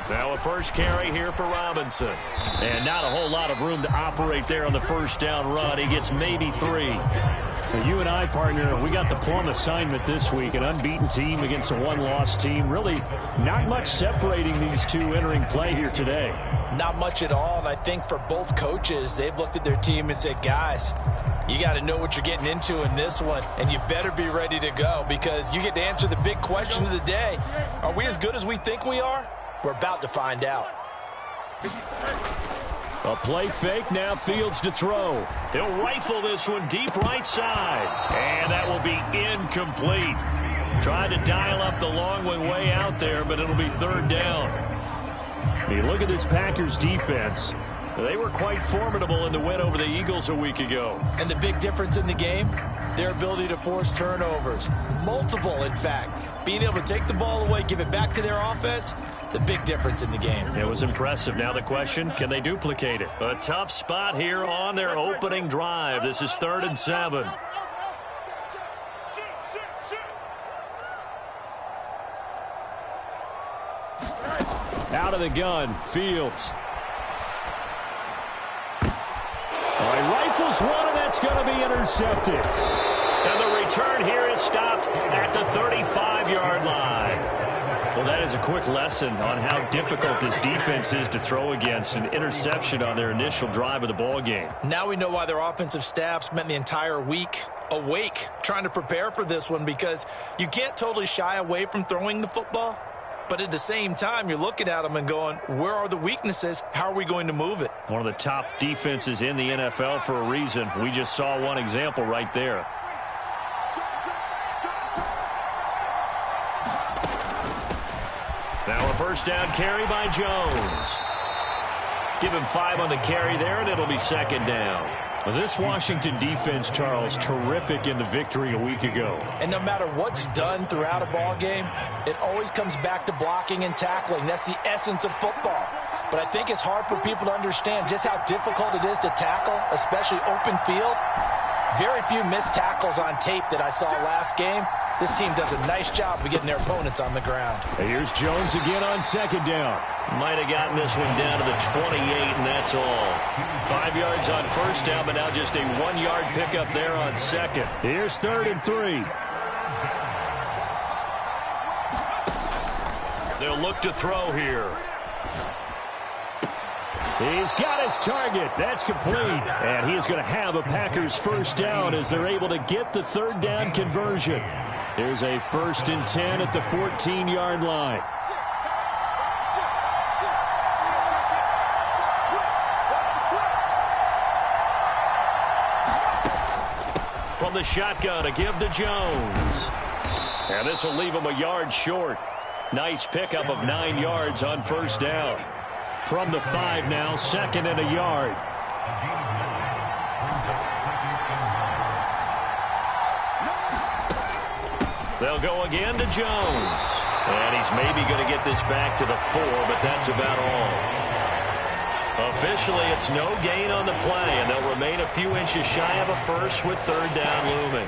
Now a first carry here for Robinson. And not a whole lot of room to operate there on the first down run. He gets maybe 3. You and I, partner, we got the plum assignment this week. An unbeaten team against a one-loss team. Really not much separating these two entering play here today. Not much at all, and I think for both coaches, they've looked at their team and said, guys, you got to know what you're getting into in this one, and you better be ready to go because you get to answer the big question of the day. Are we as good as we think we are? We're about to find out. A play fake, now Fields to throw. He'll rifle this one deep right side. And that will be incomplete. Tried to dial up the long one way out there, but it'll be 3rd down. You look at this Packers defense. They were quite formidable in the win over the Eagles a week ago. And the big difference in the game, their ability to force turnovers. Multiple, in fact. Being able to take the ball away, give it back to their offense, the big difference in the game. It was impressive. Now the question, can they duplicate it? A tough spot here on their opening drive. This is 3rd and 7. Out of the gun, Fields. All right, rifles one, and that's going to be intercepted. And the return here is stopped at the 35-yard line. Well, that is a quick lesson on how difficult this defense is to throw against. An interception on their initial drive of the ball game. Now we know why their offensive staff spent the entire week awake trying to prepare for this one, because you can't totally shy away from throwing the football. But at the same time, you're looking at them and going, where are the weaknesses? How are we going to move it? One of the top defenses in the NFL for a reason. We just saw one example right there. Now a first down carry by Jones. Give him 5 on the carry there, and it'll be 2nd down. Well, this Washington defense, Charles, terrific in the victory a week ago. And no matter what's done throughout a ball game, it always comes back to blocking and tackling. That's the essence of football. But I think it's hard for people to understand just how difficult it is to tackle, especially open field. Very few missed tackles on tape that I saw last game. This team does a nice job of getting their opponents on the ground. Here's Jones again on 2nd down. Might have gotten this one down to the 28, and that's all. 5 yards on first down, but now just a 1-yard pickup there on 2nd. Here's 3rd and 3. They'll look to throw here. He's got his target. That's complete. And he is going to have a Packers first down as they're able to get the 3rd down conversion. Here's a 1st and 10 at the 14-yard line. From the shotgun, a give to Jones. And this will leave him a yard short. Nice pickup of 9 yards on first down. From the 5 now, 2nd and a yard. They'll go again to Jones. And he's maybe going to get this back to the 4, but that's about all. Officially, it's no gain on the play, and they'll remain a few inches shy of a first with 3rd down looming.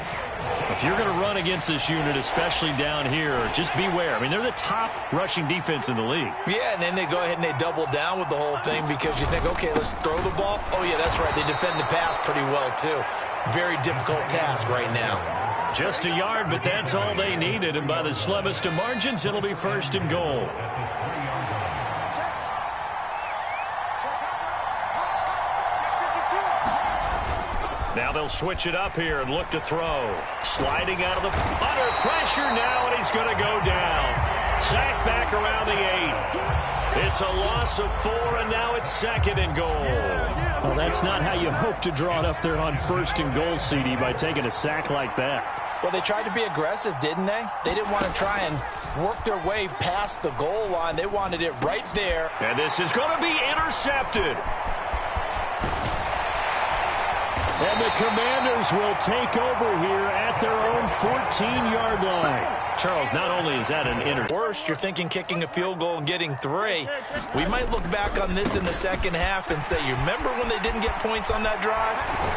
If you're going to run against this unit, especially down here, just beware. I mean, they're the top rushing defense in the league. Yeah, and then they go ahead and they double down with the whole thing because you think, okay, let's throw the ball. Oh, yeah, that's right. They defend the pass pretty well, too. Very difficult task right now. Just a yard, but that's all they needed. And by the slimmest of margins, it'll be 1st and goal. Now they'll switch it up here and look to throw. Sliding out of the under pressure now, and he's going to go down. Sacked back around the 8. It's a loss of 4, and now it's 2nd and goal. Well, that's not how you hope to draw it up there on 1st and goal, CD, by taking a sack like that. Well, they tried to be aggressive, didn't they? They didn't want to try and work their way past the goal line. They wanted it right there. And this is going to be intercepted. And the Commanders will take over here at their own 14-yard line. Charles, not only is that an Worst, you're thinking kicking a field goal and getting 3. We might look back on this in the second half and say, you remember when they didn't get points on that drive?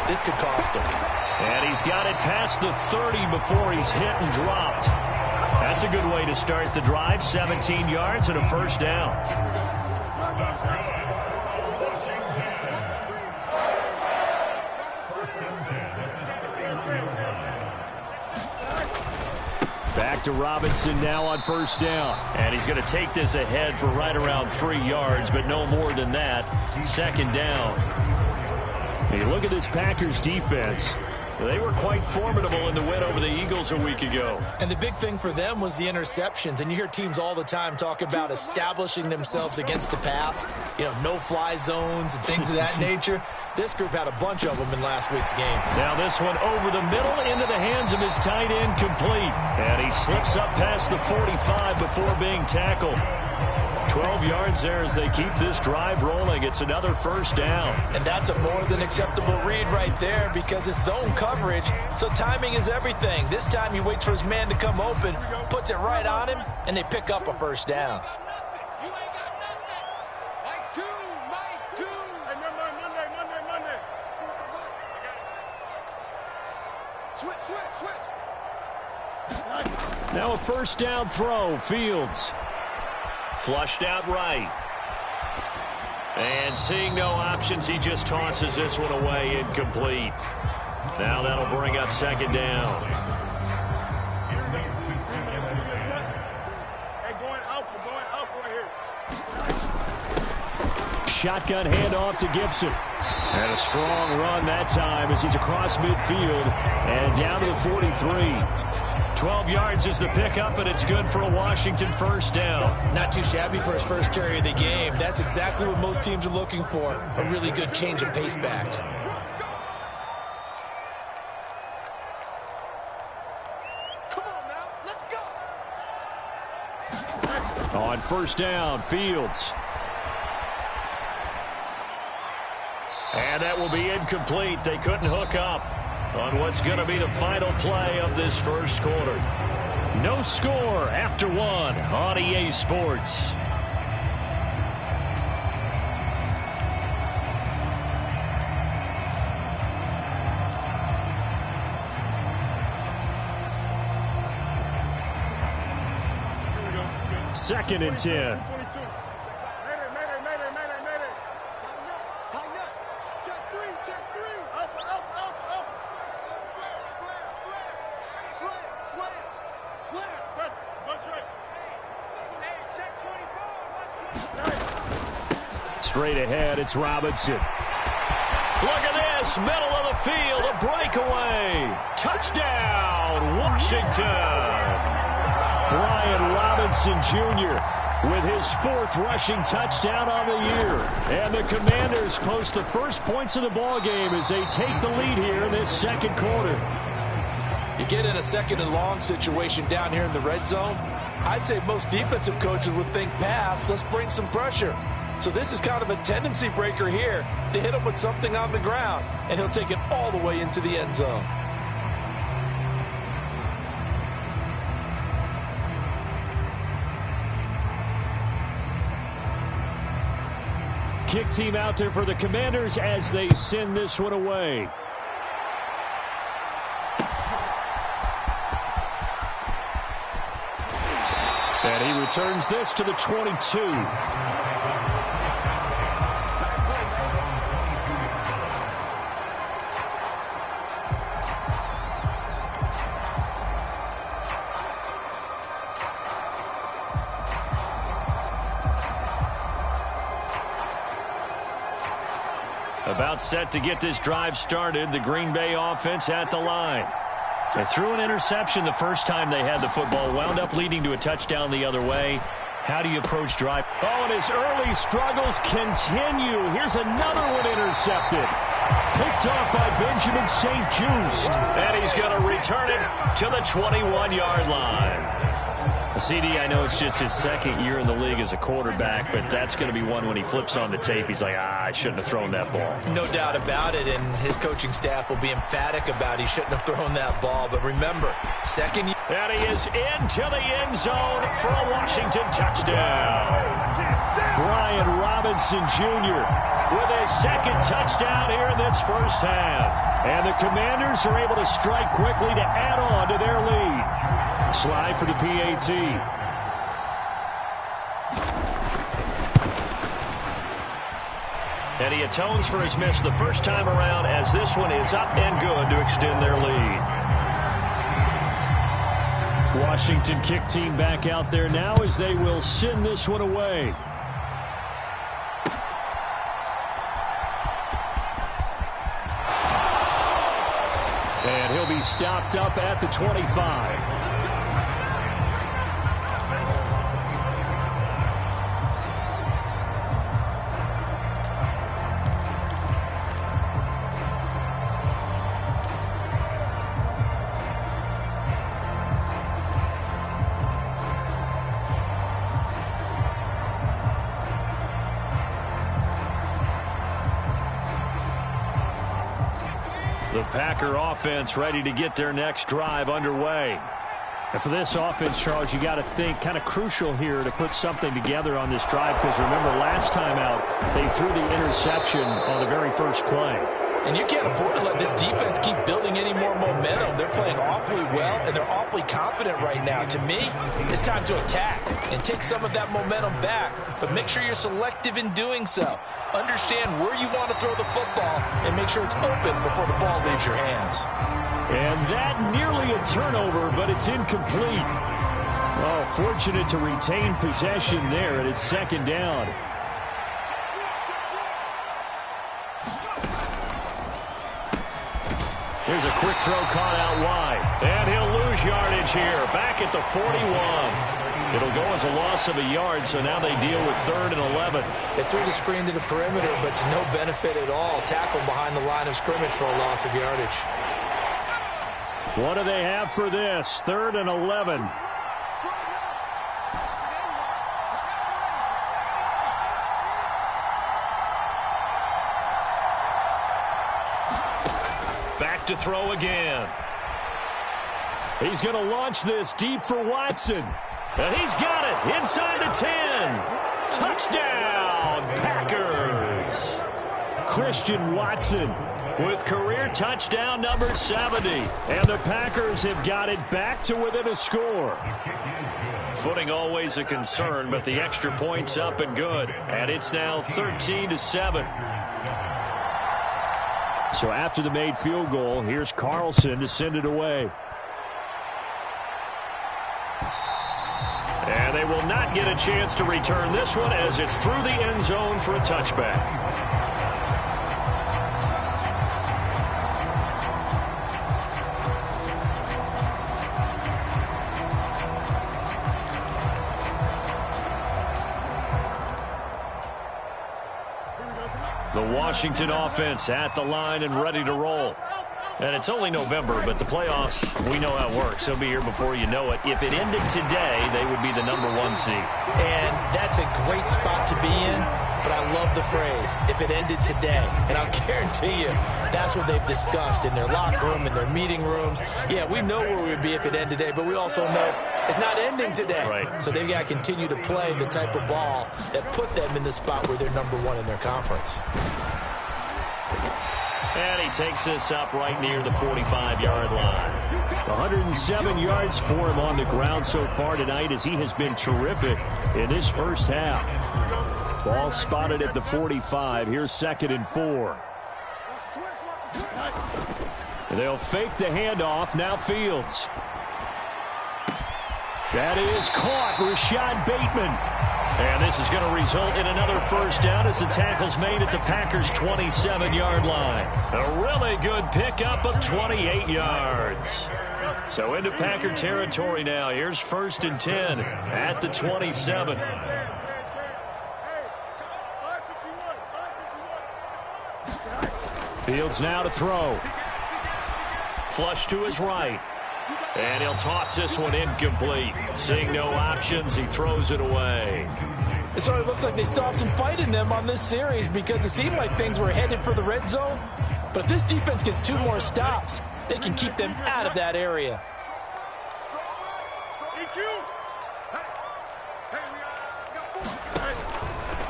This could cost them. And he's got it past the 30 before he's hit and dropped. That's a good way to start the drive. 17 yards and a first down. Back to Robinson now on first down. And he's going to take this ahead for right around 3 yards, but no more than that. Second down. Hey, look at this Packers defense. They were quite formidable in the win over the Eagles a week ago. And the big thing for them was the interceptions. And you hear teams all the time talk about establishing themselves against the pass. You know, no-fly zones and things of that nature. This group had a bunch of them in last week's game. Now this one over the middle into the hands of his tight end, complete. And he slips up past the 45 before being tackled. 12 yards there as they keep this drive rolling. It's another first down. And that's a more than acceptable read right there because it's zone coverage, so timing is everything. This time he waits for his man to come open, puts it right on him, and they pick up a first down. Now a first down throw, Fields. Flushed out right. And seeing no options, he just tosses this one away, incomplete. Now that'll bring up second down. Shotgun handoff to Gibson. And a strong run that time as he's across midfield and down to the 43. 12 yards is the pickup, and it's good for a Washington first down. Not too shabby for his first carry of the game. That's exactly what most teams are looking for, a really good change of pace back. Come on now, let's go. On first down, Fields. And that will be incomplete. They couldn't hook up on what's going to be the final play of this first quarter. No score after one on EA Sports. Second and 10. Straight ahead, it's Robinson. Look at this, middle of the field, a breakaway. Touchdown, Washington. Brian Robinson Jr. with his fourth rushing touchdown on the year. And the Commanders post the first points of the ballgame as they take the lead here in this second quarter. You get in a second and long situation down here in the red zone. I'd say most defensive coaches would think pass, let's bring some pressure. So this is kind of a tendency breaker here to hit him with something on the ground, and he'll take it all the way into the end zone. Kick team out there for the Commanders as they send this one away. And he returns this to the 22. About set to get this drive started, the Green Bay offense at the line. They threw an interception the first time they had the football, wound up leading to a touchdown the other way. How do you approach drive? Oh, and his early struggles continue. Here's another one intercepted. Picked off by Benjamin St-Juste. And he's going to return it to the 21-yard line. CD, I know it's just his second year in the league as a quarterback, but that's going to be one when he flips on the tape. He's like, I shouldn't have thrown that ball. No doubt about it, and his coaching staff will be emphatic about he shouldn't have thrown that ball. But remember, second year. And he is into the end zone for a Washington touchdown. Brian Robinson Jr. with his second touchdown here in this first half. And the Commanders are able to strike quickly to add on to their lead. Slide for the PAT. And he atones for his miss the first time around as this one is up and good to extend their lead. Washington kick team back out there now as they will send this one away. And he'll be stopped up at the 25. The Packer offense ready to get their next drive underway. And for this offense, Charles, you got to think kind of crucial here to put something together on this drive, because remember last time out they threw the interception on the very first play. And you can't afford to let this defense keep building any more momentum. They're playing awfully well, and they're awfully confident right now. To me, it's time to attack and take some of that momentum back. But make sure you're selective in doing so. Understand where you want to throw the football and make sure it's open before the ball leaves your hands. And that nearly a turnover, but it's incomplete. Oh, fortunate to retain possession there, and it's second down. Here's a quick throw caught out wide. And he'll lose yardage here. Back at the 41. It'll go as a loss of a yard, so now they deal with 3rd and 11. They threw the screen to the perimeter, but to no benefit at all. Tackled behind the line of scrimmage for a loss of yardage. What do they have for this? 3rd and 11. Back to throw again. He's going to launch this deep for Watson. And he's got it inside the 10. Touchdown, Packers. Christian Watson with career touchdown number 70. And the Packers have got it back to within a score. Footing always a concern, but the extra point's up and good. And it's now 13-7. So after the made field goal, here's Carlson to send it away. And they will not get a chance to return this one as it's through the end zone for a touchback. The Washington offense at the line and ready to roll. And it's only November, but the playoffs, we know how it works. They'll be here before you know it. If it ended today, they would be the #1 seed. And that's a great spot to be in, but I love the phrase, if it ended today. And I'll guarantee you, that's what they've discussed in their locker room, in their meeting rooms. Yeah, we know where we would be if it ended today, but we also know it's not ending today. Right. So they've got to continue to play the type of ball that put them in the spot where they're #1 in their conference. And he takes this up right near the 45-yard line. 107 yards for him on the ground so far tonight as he has been terrific in this first half. Ball spotted at the 45. Here's 2nd and 4. They'll fake the handoff. Now Fields. That is caught. Rashad Bateman. And this is going to result in another first down as the tackle's made at the Packers' 27-yard line. A really good pickup of 28 yards. So into Packer territory now. Here's 1st and 10 at the 27. Fields now to throw. Flush to his right. And he'll toss this one incomplete. Seeing no options, he throws it away. It sort of looks like they still have some fight in them on this series because it seemed like things were headed for the red zone. But if this defense gets 2 more stops, they can keep them out of that area.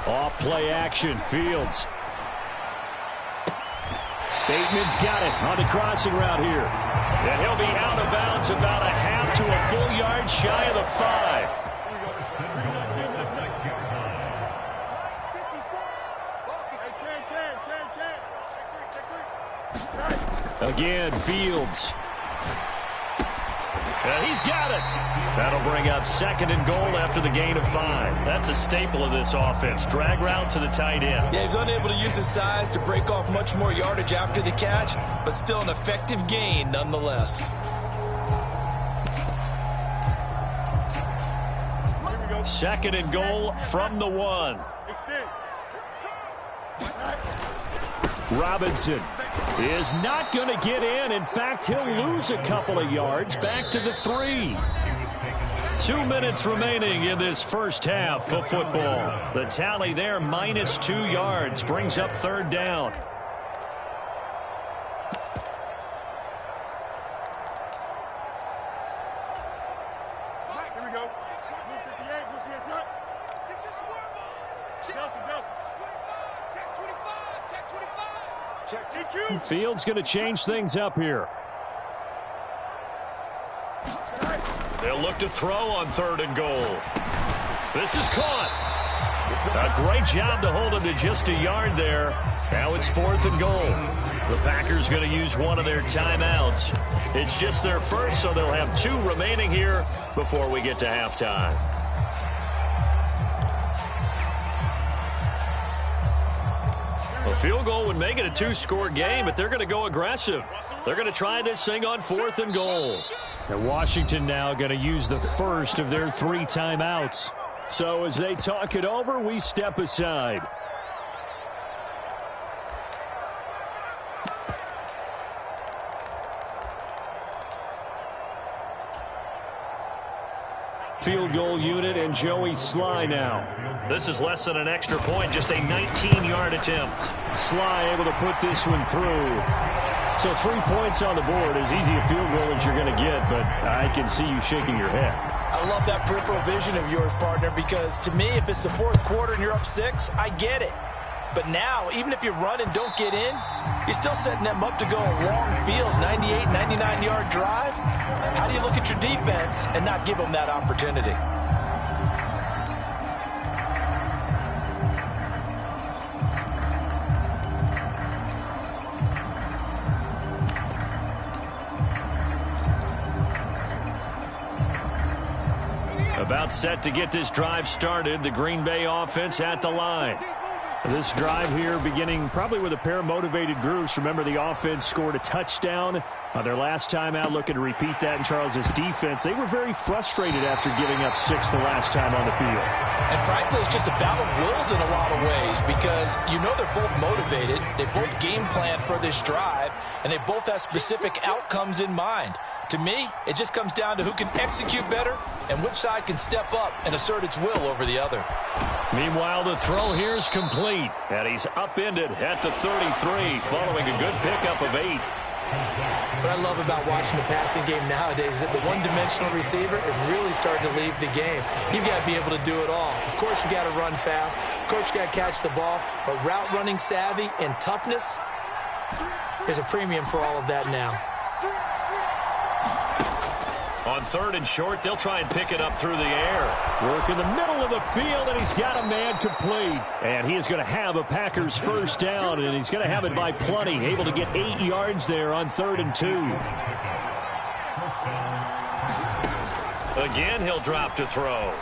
Off play action. Fields. Bateman's got it on the crossing route here. And he'll be out of bounds about a half to a full yard shy of the 5. Again, Fields. And he's got it. That'll bring up 2nd and goal after the gain of 5. That's a staple of this offense. Drag route to the tight end. Yeah, he's unable to use his size to break off much more yardage after the catch, but still an effective gain nonetheless. Second and goal from the 1. Robinson is not going to get in. In fact, he'll lose a couple of yards back to the 3. 2 minutes remaining in this first half of football. The tally there, -2 yards, brings up 3rd down. Here we go. Blue 58, blue 58. Check 25. Fields going to change things up here. They'll look to throw on 3rd and goal. This is caught. A great job to hold him to just a yard there. Now it's 4th and goal. The Packers going to use one of their timeouts. It's just their first, so they'll have 2 remaining here before we get to halftime. A field goal would make it a 2-score game, but they're going to go aggressive. They're going to try this thing on 4th and goal. And Washington now going to use the first of their 3 timeouts. So as they talk it over, we step aside. Field goal unit and Joey Sly now. This is less than an extra point, just a 19-yard attempt. Sly able to put this one through. So 3 points on the board, as easy a field goal as you're going to get, but I can see you shaking your head. I love that peripheral vision of yours, partner, because to me, if it's the 4th quarter and you're up 6, I get it. But now, even if you run and don't get in, you're still setting them up to go a long field, 98, 99-yard drive. How do you look at your defense and not give them that opportunity? About set to get this drive started. The Green Bay offense at the line. This drive here beginning probably with a pair of motivated groups. Remember, the offense scored a touchdown on their last time out. Looking to repeat that in Charles's defense. They were very frustrated after giving up 6 the last time on the field. And frankly, it's just a battle of wills in a lot of ways because you know they're both motivated. They both game plan for this drive, and they both have specific outcomes in mind. To me, it just comes down to who can execute better and which side can step up and assert its will over the other. Meanwhile, the throw here is complete, and he's upended at the 33 following a good pickup of 8. What I love about watching the passing game nowadays is that the one-dimensional receiver is really starting to leave the game. You've got to be able to do it all. Of course, you got to run fast. Of course, you got to catch the ball. But route running savvy and toughness is a premium for all of that now. On 3rd and short, they'll try and pick it up through the air. Work in the middle of the field, and he's got a man complete. And he is going to have a Packers first down, and he's going to have it by plenty. Able to get 8 yards there on 3rd and 2. Again, he'll drop to throw.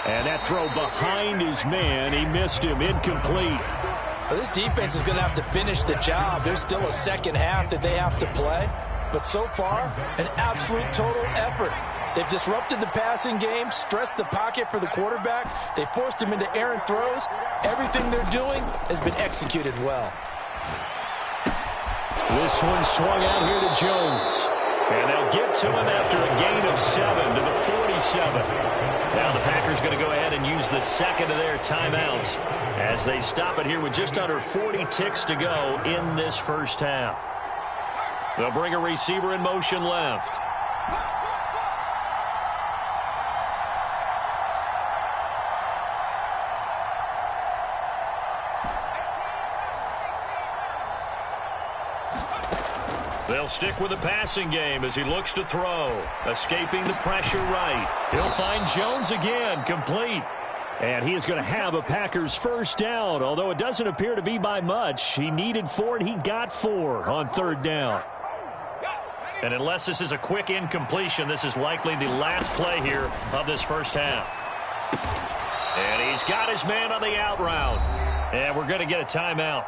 And that throw behind his man. He missed him. Incomplete. Well, this defense is going to have to finish the job. There's still a second half that they have to play. But so far, an absolute total effort. They've disrupted the passing game, stressed the pocket for the quarterback. They forced him into errant throws. Everything they're doing has been executed well. This one swung out here to Jones. And they'll get to him after a gain of 7 to the 47. Now the Packers going to go ahead and use the second of their timeouts as they stop it here with just under 40 ticks to go in this first half. They'll bring a receiver in motion left. They'll stick with the passing game as he looks to throw. Escaping the pressure right. He'll find Jones again, complete. And he is going to have a Packers first down, although it doesn't appear to be by much. He needed 4, and he got 4 on third down. And unless this is a quick incompletion, this is likely the last play here of this first half. And he's got his man on the out route. And we're going to get a timeout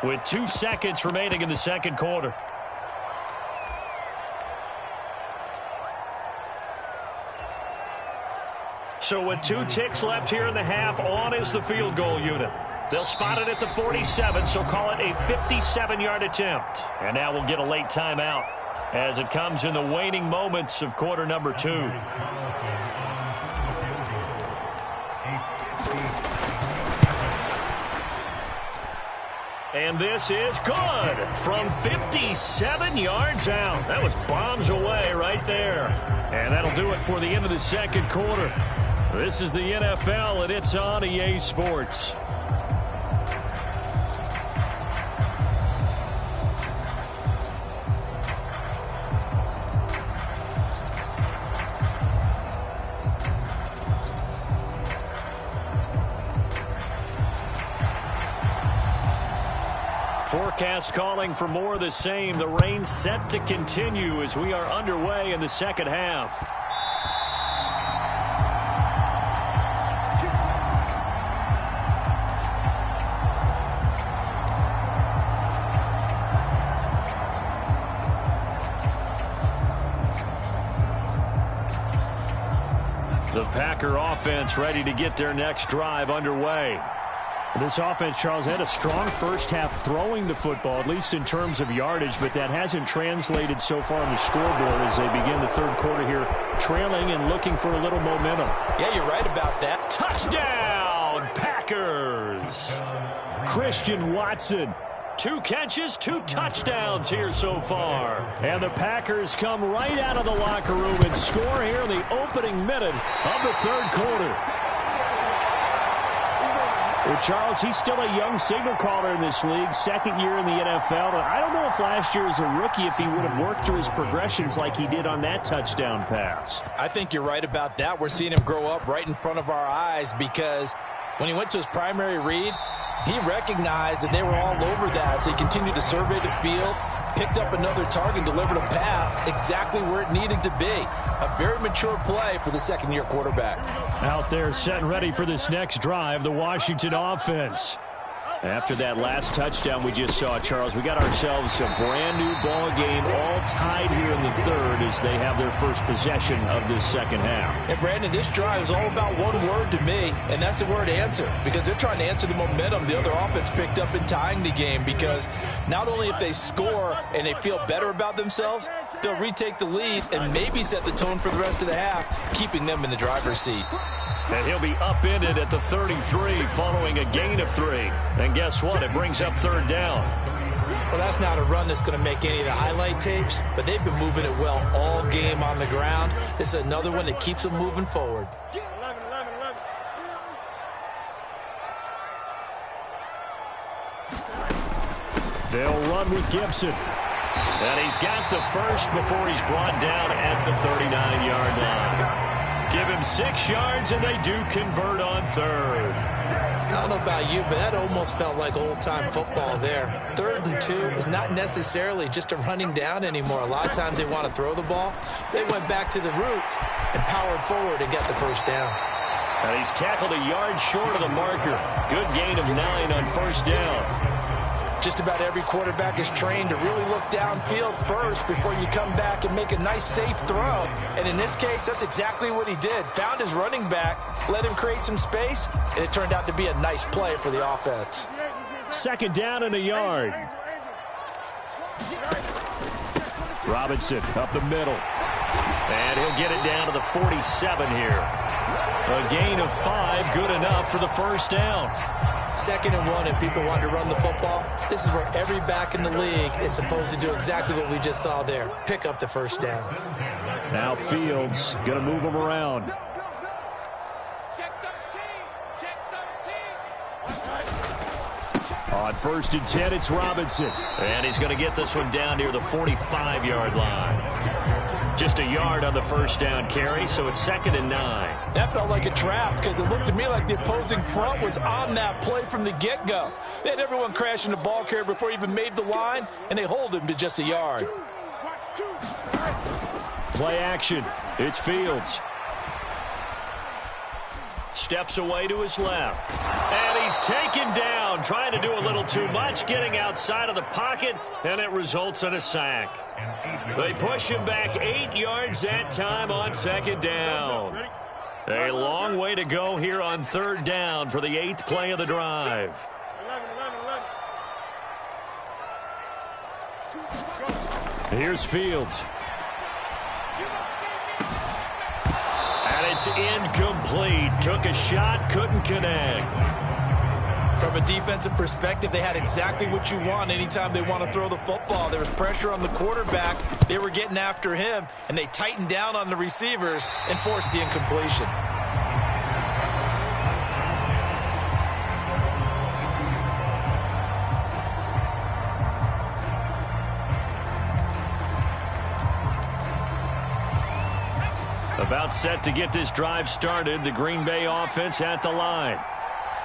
with 2 seconds remaining in the second quarter. So with 2 ticks left here in the half, on is the field goal unit. They'll spot it at the 47, so call it a 57-yard attempt. And now we'll get a late timeout as it comes in the waning moments of quarter number 2. And this is good from 57 yards out. That was bombs away right there. And that'll do it for the end of the second quarter. This is the NFL, and it's on EA Sports. Forecast calling for more of the same. The rain set to continue as we are underway in the second half. The Packer offense ready to get their next drive underway. This offense, Charles, had a strong first half throwing the football, at least in terms of yardage, but that hasn't translated so far on the scoreboard as they begin the third quarter here, trailing and looking for a little momentum. Yeah, you're right about that. Touchdown, Packers! Christian Watson. 2 catches, 2 touchdowns here so far. And the Packers come right out of the locker room and score here in the opening minute of the third quarter. Well, Charles, he's still a young signal caller in this league, second year in the NFL. And I don't know if last year as a rookie if he would have worked through his progressions like he did on that touchdown pass. I think you're right about that. We're seeing him grow up right in front of our eyes because when he went to his primary read, he recognized that they were all over that. So he continued to survey the field, picked up another target, delivered a pass exactly where it needed to be. A very mature play for the second-year quarterback. Out there set and ready for this next drive, the Washington offense. After that last touchdown we just saw, Charles, we got ourselves a brand-new ball game all tied here in the third as they have their first possession of this second half. And, Brandon, this drive is all about one word to me, and that's the word answer, because they're trying to answer the momentum the other offense picked up in tying the game, because not only if they score and they feel better about themselves, they'll retake the lead and maybe set the tone for the rest of the half, keeping them in the driver's seat. And he'll be upended at the 33 following a gain of 3. And guess what? It brings up third down. Well, that's not a run that's going to make any of the highlight tapes, but they've been moving it well all game on the ground. This is another one that keeps them moving forward. They'll run with Gibson. And he's got the first before he's brought down at the 39-yard line. Give him 6 yards, and they do convert on third. I don't know about you, but that almost felt like old-time football there. 3rd and 2 is not necessarily just a running down anymore. A lot of times they want to throw the ball. They went back to the roots and powered forward and got the first down. And he's tackled a yard short of the marker. Good gain of 9 on first down. Just about every quarterback is trained to really look downfield first before you come back and make a nice, safe throw. And in this case, that's exactly what he did. Found his running back, let him create some space, and it turned out to be a nice play for the offense. Second down and a yard. Robinson up the middle. And he'll get it down to the 47 here. A gain of 5, good enough for the first down. 2nd and 1, and people want to run the football. This is where every back in the league is supposed to do exactly what we just saw there. Pick up the first down. Now Fields going to move him around. On 1st and 10, it's Robinson. And he's going to get this one down near the 45-yard line. Just a yard on the first down carry, so it's 2nd and 9. That felt like a trap because it looked to me like the opposing front was on that play from the get-go. They had everyone crashing the ball carrier before he even made the line, and they hold him to just a yard. Play action. It's Fields. Steps away to his left. And he's taken down, trying to do a little too much, getting outside of the pocket, and it results in a sack. They push him back 8 yards that time on 2nd down. A long way to go here on 3rd down for the 8th play of the drive. Here's Fields. And it's incomplete. Took a shot, couldn't connect. From a defensive perspective, they had exactly what you want anytime they want to throw the football. There was pressure on the quarterback. They were getting after him, and they tightened down on the receivers and forced the incompletion. About set to get this drive started. The Green Bay offense at the line.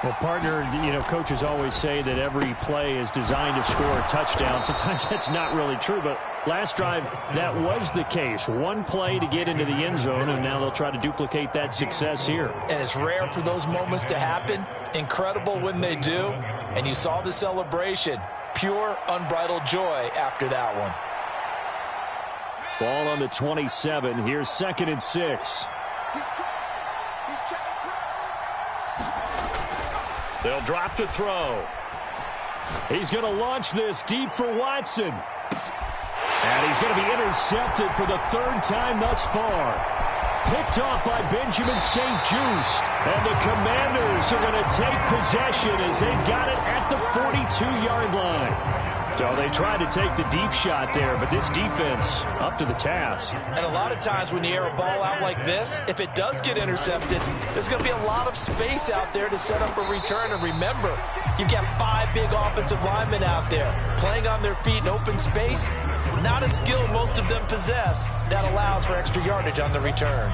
Well, partner, coaches always say that every play is designed to score a touchdown. Sometimes that's not really true, but last drive, that was the case. One play to get into the end zone, and now they'll try to duplicate that success here. And it's rare for those moments to happen. Incredible when they do. And you saw the celebration. Pure, unbridled joy after that one. Ball on the 27. Here's 2nd and 6. They'll drop to throw. He's going to launch this deep for Watson. And he's going to be intercepted for the 3rd time thus far. Picked off by Benjamin St. Juste. And the Commanders are going to take possession as they've got it at the 42-yard line. So they tried to take the deep shot there, but this defense up to the task. And a lot of times when you air a ball out like this, if it does get intercepted, there's going to be a lot of space out there to set up a return. And remember, you've got 5 big offensive linemen out there playing on their feet in open space. Not a skill most of them possess that allows for extra yardage on the return.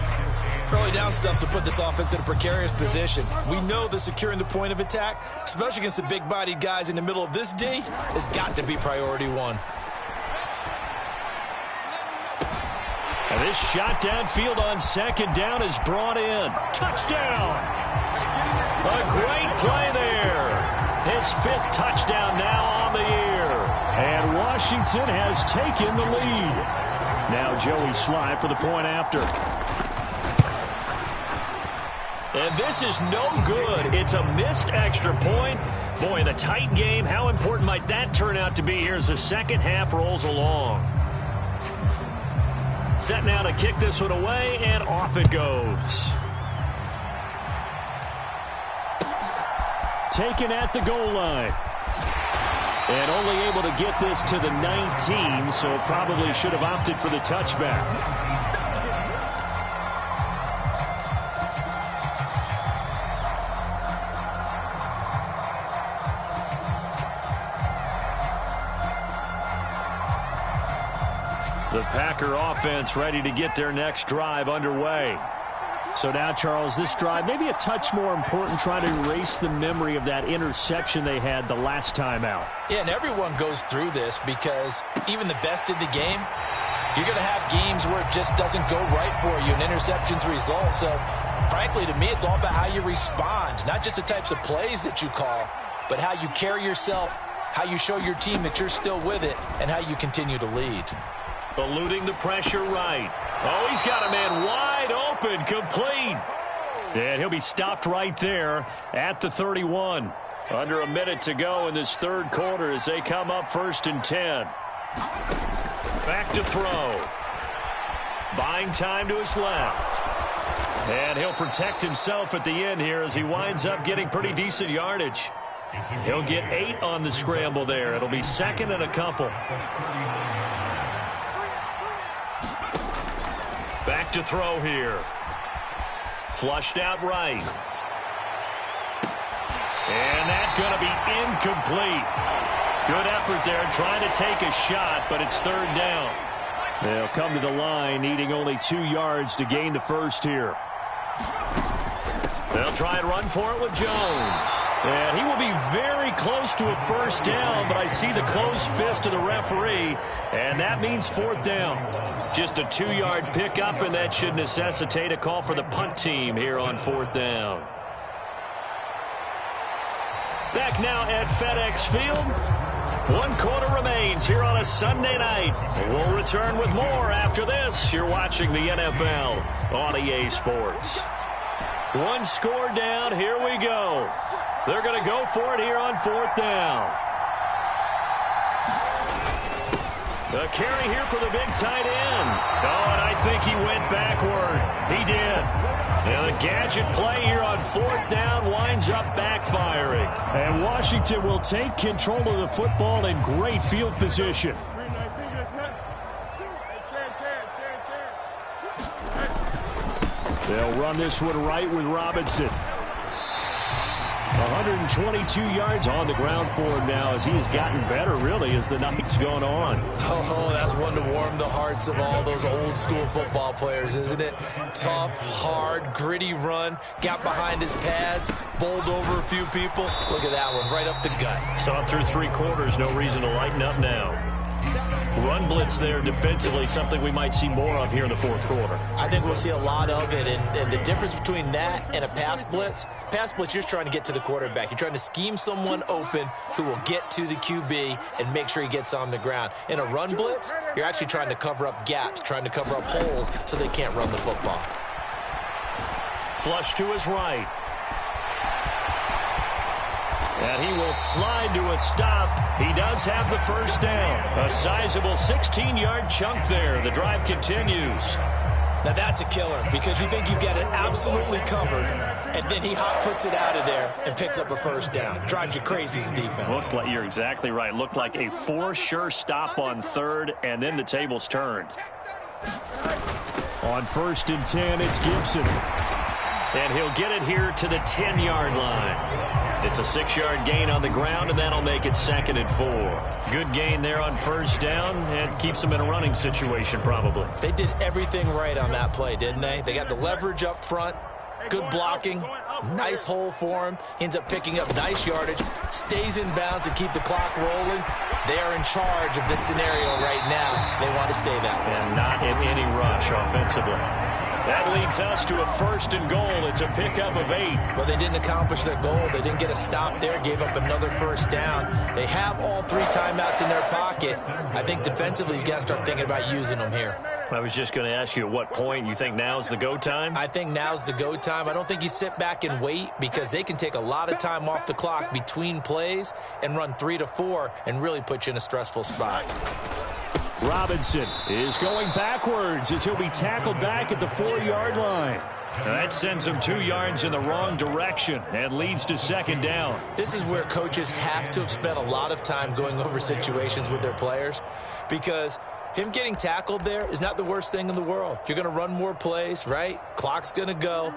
Early down stuff to put this offense in a precarious position. We know that securing the point of attack, especially against the big-bodied guys in the middle of this D, has got to be priority one. And this shot downfield on 2nd down is brought in. Touchdown! A great play there. His 5th touchdown now on the year. And Washington has taken the lead. Now Joey Sly for the point after. And this is no good. It's a missed extra point. Boy, in a tight game, how important might that turn out to be here as the second half rolls along? Set now to kick this one away, and off it goes. Taken at the goal line. And only able to get this to the 19, so probably should have opted for the touchback. The Packer offense ready to get their next drive underway. So now, Charles, this drive maybe a touch more important, trying to erase the memory of that interception they had the last time out. Yeah, and everyone goes through this because even the best in the game, you're going to have games where it just doesn't go right for you, and interceptions result. So, frankly, to me, it's all about how you respond, not just the types of plays that you call, but how you carry yourself, how you show your team that you're still with it, and how you continue to lead. Eluding the pressure right. Oh, he's got a man wide open, complete. And he'll be stopped right there at the 31. Under a minute to go in this 3rd quarter as they come up 1st and 10. Back to throw. Buying time to his left. And he'll protect himself at the end here as he winds up getting pretty decent yardage. He'll get 8 on the scramble there. It'll be 2nd and a couple. Back to throw here. Flushed out right. And that's going to be incomplete. Good effort there trying to take a shot, but it's third down. They'll come to the line needing only 2 yards to gain the first here. They'll try and run for it with Jones. And he will be very close to a first down, but I see the closed fist of the referee, and that means fourth down. Just a 2-yard pickup, and that should necessitate a call for the punt team here on fourth down. Back now at FedEx Field. 1 quarter remains here on a Sunday night. We'll return with more after this. You're watching the NFL on EA Sports. 1 score down. Here we go. They're going to go for it here on fourth down. The carry here for the big tight end. Oh, and I think he went backward. He did. And the gadget play here on fourth down winds up backfiring. And Washington will take control of the football in great field position. They'll run this one right with Robinson. 122 yards on the ground for him now as he has gotten better, really, as the night's gone on. Oh, that's one to warm the hearts of all those old-school football players, isn't it? Tough, hard, gritty run, got behind his pads, bowled over a few people. Look at that one, right up the gut. Saw it through 3 quarters, no reason to lighten up now. Run blitz there defensively, something we might see more of here in the fourth quarter. I think we'll see a lot of it, and the difference between that and a pass blitz, you're just trying to get to the quarterback. You're trying to scheme someone open who will get to the QB and make sure he gets on the ground. In a run blitz, you're actually trying to cover up gaps, trying to cover up holes so they can't run the football. Flush to his right. And he will slide to a stop. He does have the first down. A sizable 16-yard chunk there. The drive continues. Now that's a killer because you think you get it absolutely covered, and then he hot-foots it out of there and picks up a first down. Drives you crazy as a defense. Looked like, you're exactly right. Looked like a for-sure stop on third, and then the tables turned. On 1st and 10, it's Gibson. And he'll get it here to the 10-yard line. It's a 6-yard gain on the ground, and that'll make it 2nd and 4. Good gain there on first down, and keeps them in a running situation probably. They did everything right on that play, didn't they? They got the leverage up front, good blocking, nice hole for him, ends up picking up nice yardage, stays in bounds to keep the clock rolling. They are in charge of this scenario right now. They want to stay that way. And not in any rush offensively. That leads us to a 1st and goal. It's a pickup of 8. Well, they didn't accomplish their goal. They didn't get a stop there, gave up another first down. They have all 3 timeouts in their pocket. I think defensively you got to start thinking about using them here. I was just going to ask you at what point you think now's the go time? I think now's the go time. I don't think you sit back and wait because they can take a lot of time off the clock between plays and run 3 to 4 and really put you in a stressful spot. Robinson is going backwards as he'll be tackled back at the 4-yard line. That sends him 2 yards in the wrong direction and leads to 2nd down. This is where coaches have to have spent a lot of time going over situations with their players because him getting tackled there is not the worst thing in the world. You're going to run more plays, right? Clock's going to go.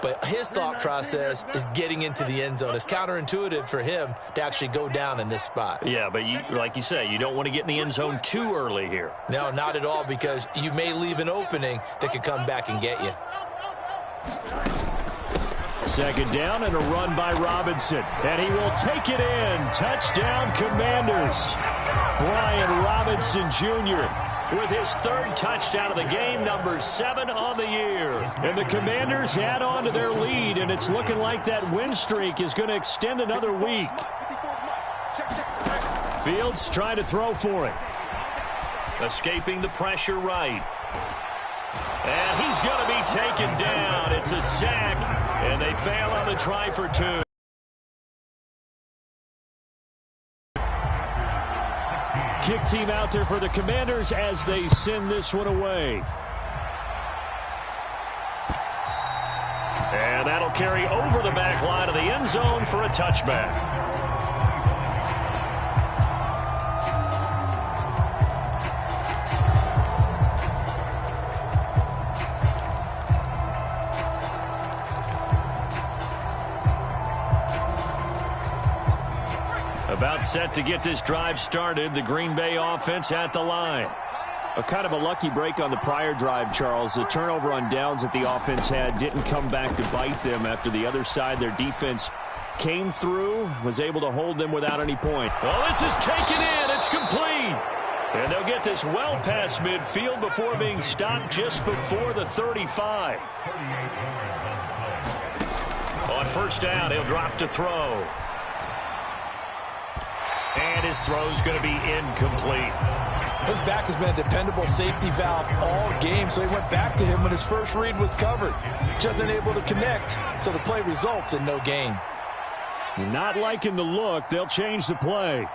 But his thought process is getting into the end zone. It's counterintuitive for him to actually go down in this spot. Yeah, but like you say, you don't want to get in the end zone too early here. No, not at all, because you may leave an opening that could come back and get you. 2nd down and a run by Robinson. And he will take it in. Touchdown, Commanders. Brian Robinson Jr. with his 3rd touchdown of the game, number 7 on the year. And the Commanders add on to their lead, and it's looking like that win streak is going to extend another week. Fields trying to throw for it. Escaping the pressure right. And he's going to be taken down. It's a sack, and they fail on the try for 2. Kick team out there for the Commanders as they send this one away. And that'll carry over the back line of the end zone for a touchback. About set to get this drive started. The Green Bay offense at the line. A kind of a lucky break on the prior drive, Charles. The turnover on downs that the offense had didn't come back to bite them after the other side. Their defense came through, was able to hold them without any point. Well, this is taken in. It's complete. And they'll get this well past midfield before being stopped just before the 35. On first down, he'll drop to throw. And his throw's going to be incomplete. His back has been a dependable safety valve all game, so he went back to him when his first read was covered. Just unable to connect, so the play results in no gain. Not liking the look. They'll change the play.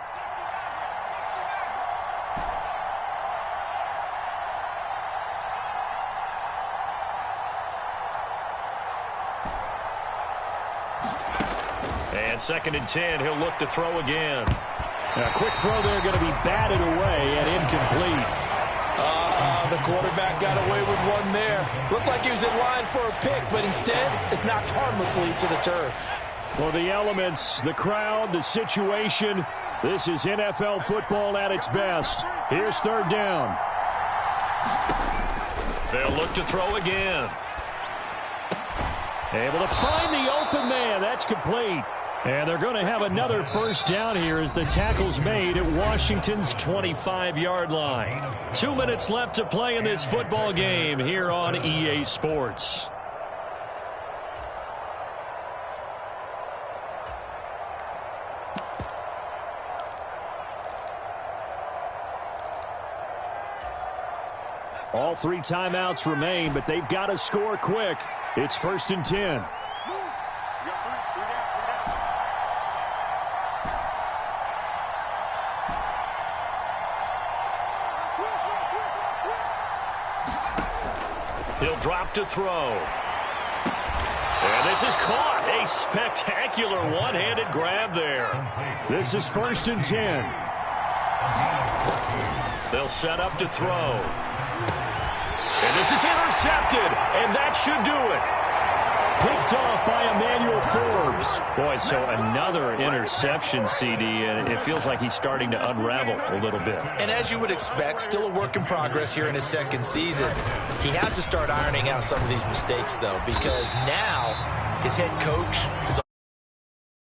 And 2nd and 10, he'll look to throw again. A quick throw there going to be batted away and incomplete. The quarterback got away with one there. Looked like he was in line for a pick, but instead it's knocked harmlessly to the turf. Well, the elements, the crowd, the situation, this is NFL football at its best. Here's 3rd down. They'll look to throw again. Able to find the open man. That's complete. And they're going to have another first down here as the tackle's made at Washington's 25-yard line. 2 minutes left to play in this football game here on EA Sports. All 3 timeouts remain, but they've got to score quick. It's 1st and 10. He'll drop to throw. And this is caught. A spectacular one-handed grab there. This is 1st and 10. They'll set up to throw. And this is intercepted. And that should do it. Picked off by Emmanuel Forbes. Boy, so another interception, CD, and it feels like he's starting to unravel a little bit. And as you would expect, still a work in progress here in his 2nd season. He has to start ironing out some of these mistakes, though, because now his head coach, his